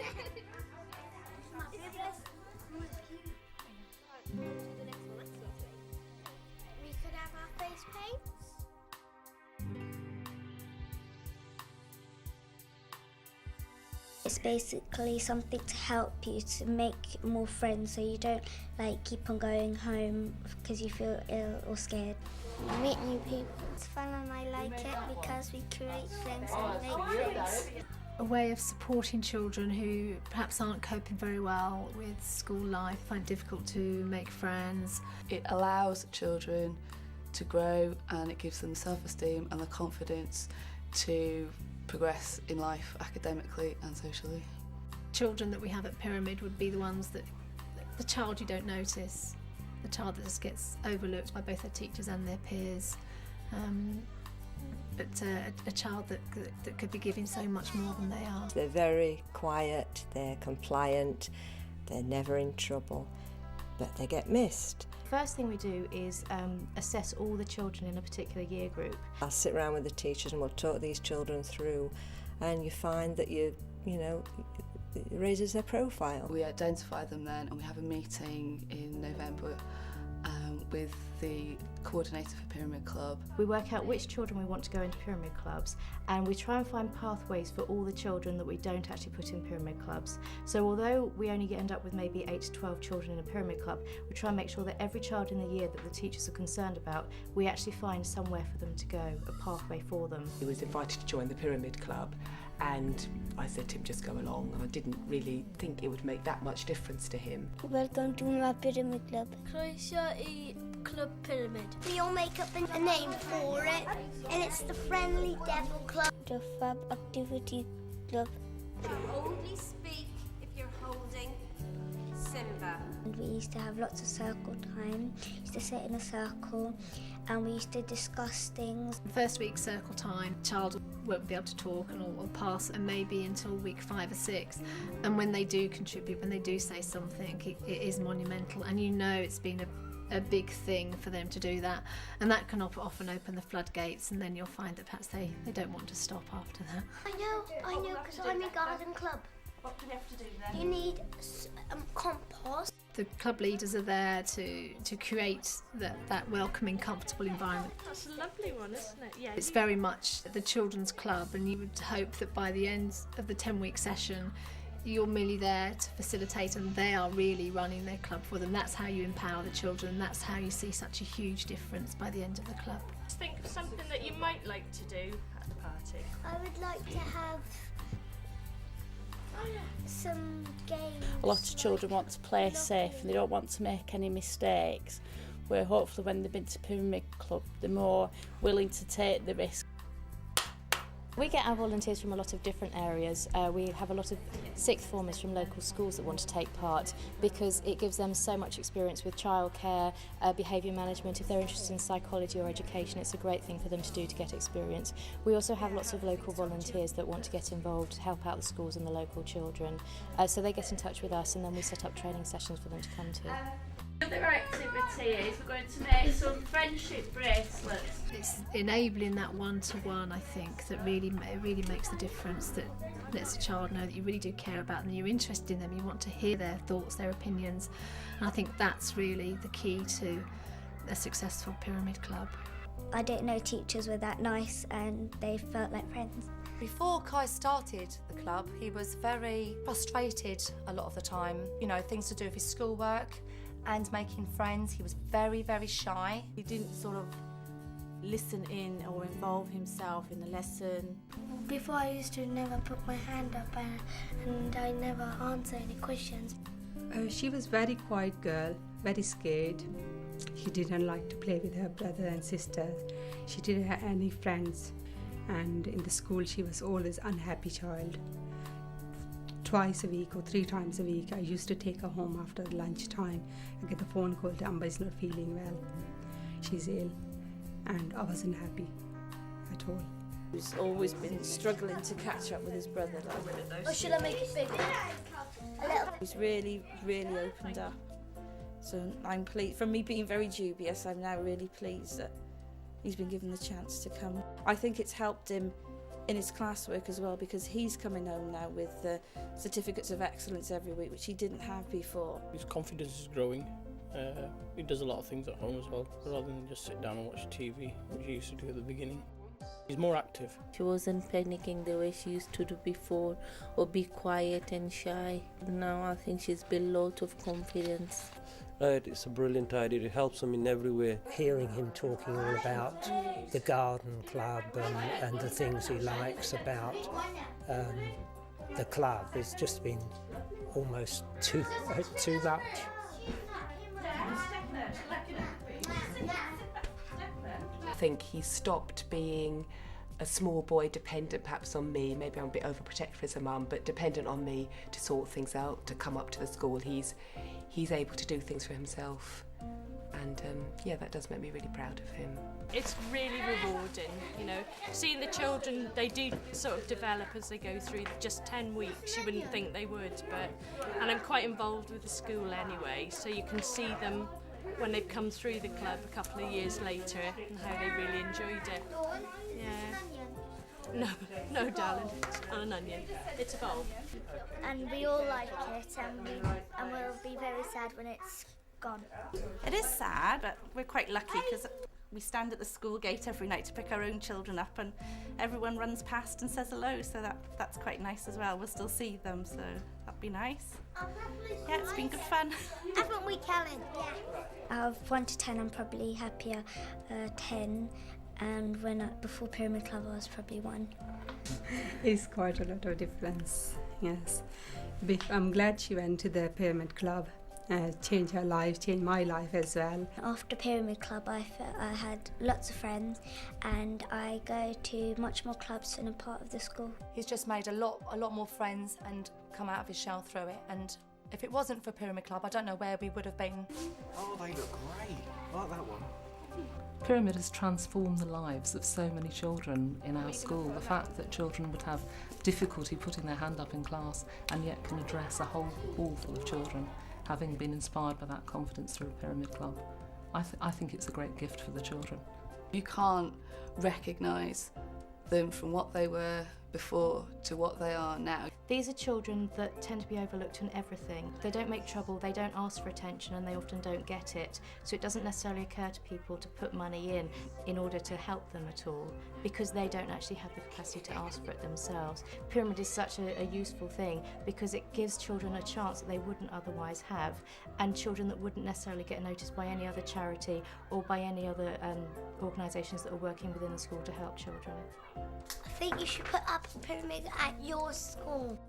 We could have our face paints. It's basically something to help you to make more friends so you don't keep on going home because you feel ill or scared. Meet new people. It's fun and I like it because we create friends and make friends. A way of supporting children who perhaps aren't coping very well with school life, find it difficult to make friends. It allows children to grow and it gives them self-esteem and the confidence to progress in life academically and socially. Children that we have at Pyramid would be the ones that, the child you don't notice, the child that just gets overlooked by both their teachers and their peers, but a child that could be giving so much more than they are. They're very quiet, they're compliant, they're never in trouble, but they get missed. First thing we do is assess all the children in a particular year group. I'll sit around with the teachers and we'll talk these children through, and you find that it raises their profile. We identify them then and we have a meeting in November with the coordinator for Pyramid Club. We work out which children we want to go into Pyramid Clubs, and we try and find pathways for all the children that we don't actually put in Pyramid Clubs. So although we only end up with maybe 8 to 12 children in a Pyramid Club, we try and make sure that every child in the year that the teachers are concerned about, we actually find somewhere for them to go, a pathway for them. He was invited to join the Pyramid Club and I said to him, just go along. I didn't really think it would make that much difference to him. Welcome to my Pyramid Club. Croatia Club Pyramid. We all make up a name for it, and it's the Friendly Devil Club. The Fab Activity Club. Only speak if you're holding Simba. And we used to have lots of circle time. We used to sit in a circle and we used to discuss things. First week circle time, child won't be able to talk and will pass, and maybe until week 5 or 6. And when they do contribute, when they do say something, it is monumental, and it's been a big thing for them to do that, and that can often open the floodgates, and then you'll find that perhaps they don't want to stop after that. I know, because I'm in garden club. What do we have to do then? You need compost. The club leaders are there to create that welcoming, comfortable environment. That's a lovely one, isn't it? Yeah. It's very much the children's club, and you would hope that by the end of the 10-week session you're merely there to facilitate and they are really running their club for them. That's how you empower the children, that's how you see such a huge difference by the end of the club. Just think of something that you might like to do at the party. I would like to have some games. A lot of children want to play safe and they don't want to make any mistakes, where hopefully when they've been to Pyramid Club they're more willing to take the risk. We get our volunteers from a lot of different areas. We have a lot of sixth formers from local schools that want to take part because it gives them so much experience with childcare, behaviour management. If they're interested in psychology or education, it's a great thing for them to do to get experience. We also have lots of local volunteers that want to get involved to help out the schools and the local children. So they get in touch with us and then we set up training sessions for them to come to. The other activity is we're going to make some friendship bracelets. It's enabling that one-to-one, I think, that really makes the difference, that lets a child know that you really do care about them, you're interested in them, you want to hear their thoughts, their opinions, and I think that's really the key to a successful Pyramid Club. I didn't know teachers were that nice and they felt like friends. Before Kai started the club, he was very frustrated a lot of the time, things to do with his schoolwork and making friends. He was very, very shy. He didn't sort of listen in or involve himself in the lesson. Before I used to never put my hand up and I never answer any questions. She was very quiet girl, very scared. She didn't like to play with her brother and sisters. She didn't have any friends, and in the school she was always unhappy child. Twice a week or 3 times a week I used to take her home after lunchtime and get the phone call, Amba is not feeling well, she's ill, and I wasn't happy at all. He's always been struggling to catch up with his brother. Or should I make it bigger? A little. He's really opened up. So I'm pleased, from me being very dubious, I'm now really pleased that he's been given the chance to come. I think it's helped him in his classwork as well, because he's coming home now with certificates of excellence every week, which he didn't have before. His confidence is growing. He does a lot of things at home as well, rather than just sit down and watch TV, which he used to do at the beginning. He's more active. She wasn't panicking the way she used to do before, or be quiet and shy. Now I think she's built a lot of confidence. It's a brilliant idea. It helps him in every way. Hearing him talking all about the garden club and the things he likes about the club has just been almost too much. I think he stopped being a small boy dependent perhaps on me. Maybe I'm a bit overprotective as a mum, but dependent on me to sort things out, to come up to the school. He's able to do things for himself, and yeah, that does make me really proud of him. It's really rewarding, you know, seeing the children. They do sort of develop as they go through. Just 10 weeks, you wouldn't think they would, and I'm quite involved with the school anyway, so you can see them when they've come through the club a couple of years later and how they really enjoyed it. Yeah. No, darling, it's not an onion. It's a bulb. And we all like it, and we'll be very sad when it's gone. It is sad, but we're quite lucky because we stand at the school gate every night to pick our own children up, and everyone runs past and says hello, so that's quite nice as well. We'll still see them, so that'd be nice. Yeah, it's been good fun. Haven't we, Kellen? Yeah. Out of 1 to 10, I'm probably happier 10, and before Pyramid Club I was probably 1. It's quite a lot of difference, yes. I'm glad she went to the Pyramid Club. Changed her life, changed my life as well. After Pyramid Club I had lots of friends, and I go to much more clubs and a part of the school. He's just made a lot more friends and come out of his shell through it, and if it wasn't for Pyramid Club I don't know where we would have been. Oh, they look great. I like that one. Pyramid has transformed the lives of so many children in our school. The fact that children would have difficulty putting their hand up in class and yet can address a whole hall full of children, having been inspired by that confidence through a Pyramid Club. I think it's a great gift for the children. You can't recognise them from what they were before to what they are now. These are children that tend to be overlooked in everything. They don't make trouble, they don't ask for attention, and they often don't get it. So it doesn't necessarily occur to people to put money in order to help them at all, because they don't actually have the capacity to ask for it themselves. Pyramid is such a useful thing because it gives children a chance that they wouldn't otherwise have, and children that wouldn't necessarily get noticed by any other charity or by any other organisations that are working within the school to help children. I think you should put up a pyramid at your school.